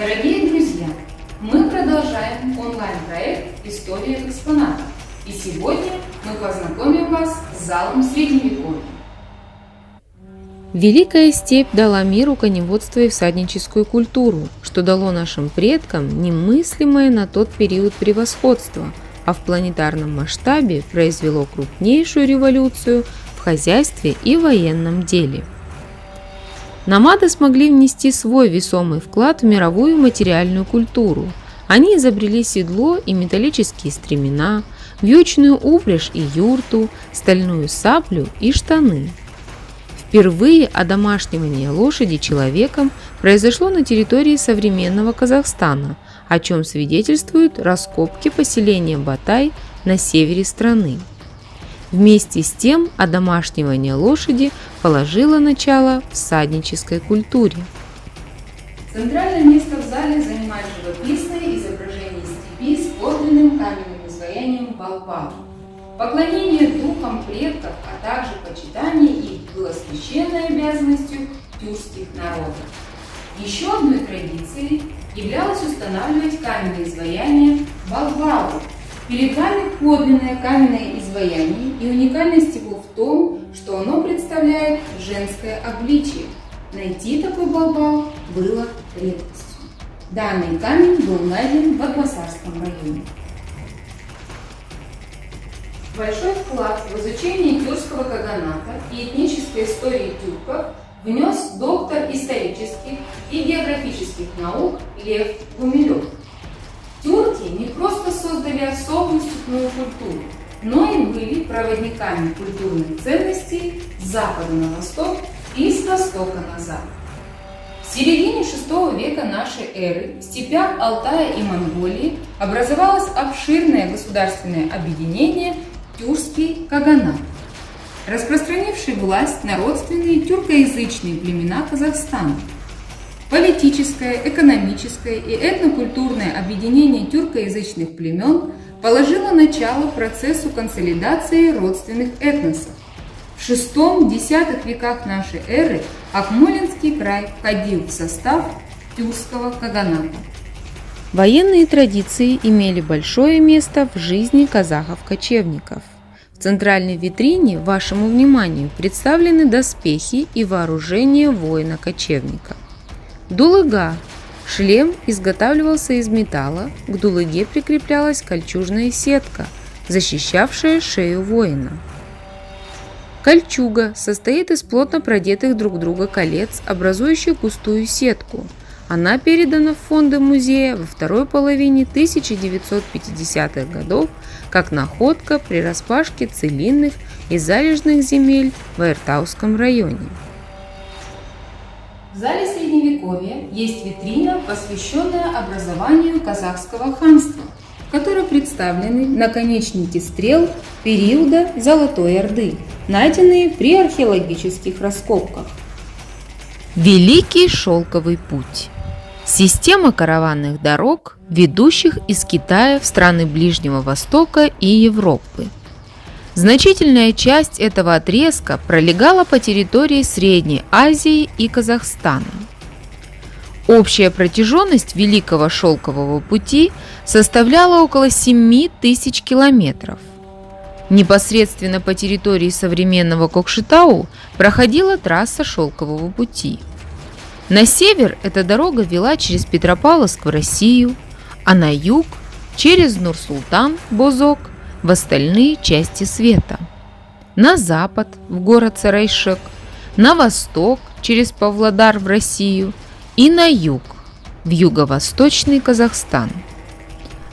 Дорогие друзья, мы продолжаем онлайн-проект «История экспонатов». И сегодня мы познакомим вас с залом Средневековья. Великая степь дала миру коневодство и всадническую культуру, что дало нашим предкам немыслимое на тот период превосходство, а в планетарном масштабе произвело крупнейшую революцию в хозяйстве и военном деле. Намады смогли внести свой весомый вклад в мировую материальную культуру. Они изобрели седло и металлические стремена, вьючную упряжь и юрту, стальную саблю и штаны. Впервые одомашнивание лошади человеком произошло на территории современного Казахстана, о чем свидетельствуют раскопки поселения Батай на севере страны. Вместе с тем одомашнивание лошади положило начало всаднической культуре. Центральное место в зале занимает живописное изображение степи с подлинным каменным изваянием Балбал. Поклонение духам предков, а также почитание их было священной обязанностью тюркских народов. Еще одной традицией являлось устанавливать каменные изваяния Балбалу. Перед вами подлинное каменное изваяние, и уникальность его в том, что оно представляет женское обличие. Найти такой Балбал было редкостью. Данный камень был найден в Атбасарском районе. Большой вклад в изучение тюркского каганата и этнической истории тюрков внес доктор исторических и географических наук Лев Гумилев. Тюрки не просто создали особую степную культуру, но и были проводниками культурных ценностей с запада на восток и с востока на запад. В середине VI века нашей эры в степях Алтая и Монголии образовалось обширное государственное объединение Тюркский каганат, распространивший власть на родственные тюркоязычные племена Казахстана. Политическое, экономическое и этнокультурное объединение тюркоязычных племен положило начало процессу консолидации родственных этносов. В VI-X веках нашей эры Акмолинский край входил в состав тюркского каганата. Военные традиции имели большое место в жизни казахов-кочевников. В центральной витрине вашему вниманию представлены доспехи и вооружение воина-кочевника. Дулыга. Шлем изготавливался из металла, к дулыге прикреплялась кольчужная сетка, защищавшая шею воина. Кольчуга состоит из плотно продетых друг в друга колец, образующих густую сетку. Она передана в фонды музея во второй половине 1950-х годов как находка при распашке целинных и залежных земель в Айртауском районе. В зале Средневековья есть витрина, посвященная образованию казахского ханства, в которой представлены наконечники стрел периода Золотой Орды, найденные при археологических раскопках. Великий шелковый путь. Система караванных дорог, ведущих из Китая в страны Ближнего Востока и Европы. Значительная часть этого отрезка пролегала по территории Средней Азии и Казахстана. Общая протяженность Великого шелкового пути составляла около 7000 километров. Непосредственно по территории современного Кокшетау проходила трасса шелкового пути. На север эта дорога вела через Петропавловск в Россию, а на юг – через Нур-Султан, Бозок, в остальные части света. На запад – в город Сарайшек, на восток – через Павлодар в Россию и на юг – в юго-восточный Казахстан.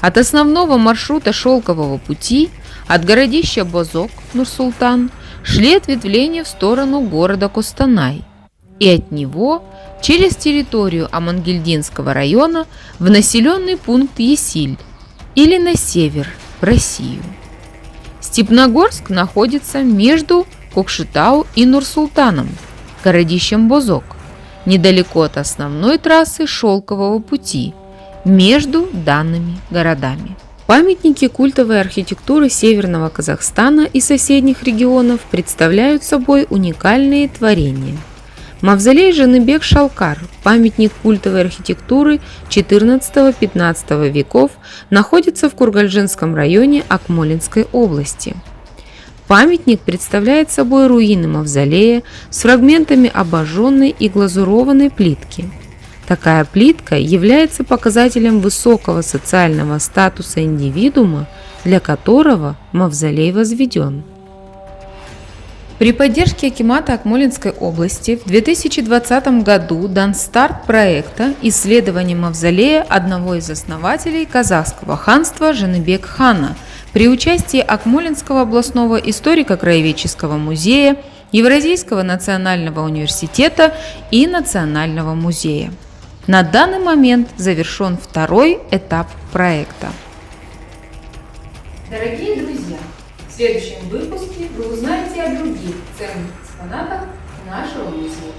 От основного маршрута шелкового пути, от городища Бозок, Нур-Султан, шли ответвления в сторону города Костанай, и от него через территорию Амангельдинского района в населенный пункт Есиль или на север, в Россию. Степногорск находится между Кокшетау и Нур-Султаном, городищем Бозок, недалеко от основной трассы шелкового пути, между данными городами. Памятники культовой архитектуры Северного Казахстана и соседних регионов представляют собой уникальные творения. Мавзолей Жаныбек Шалкар, памятник культовой архитектуры XIV-XV веков, находится в Кургальджинском районе Акмолинской области. Памятник представляет собой руины мавзолея с фрагментами обожженной и глазурованной плитки. Такая плитка является показателем высокого социального статуса индивидуума, для которого мавзолей возведен. При поддержке акимата Акмолинской области в 2020 году дан старт проекта исследования мавзолея одного из основателей казахского ханства Жаныбек хана при участии Акмолинского областного историко-краеведческого музея, Евразийского национального университета и Национального музея. На данный момент завершен второй этап проекта. Дорогие друзья, в следующем выпуске вы узнаете о других ценных экспонатах нашего музея.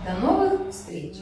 До новых встреч!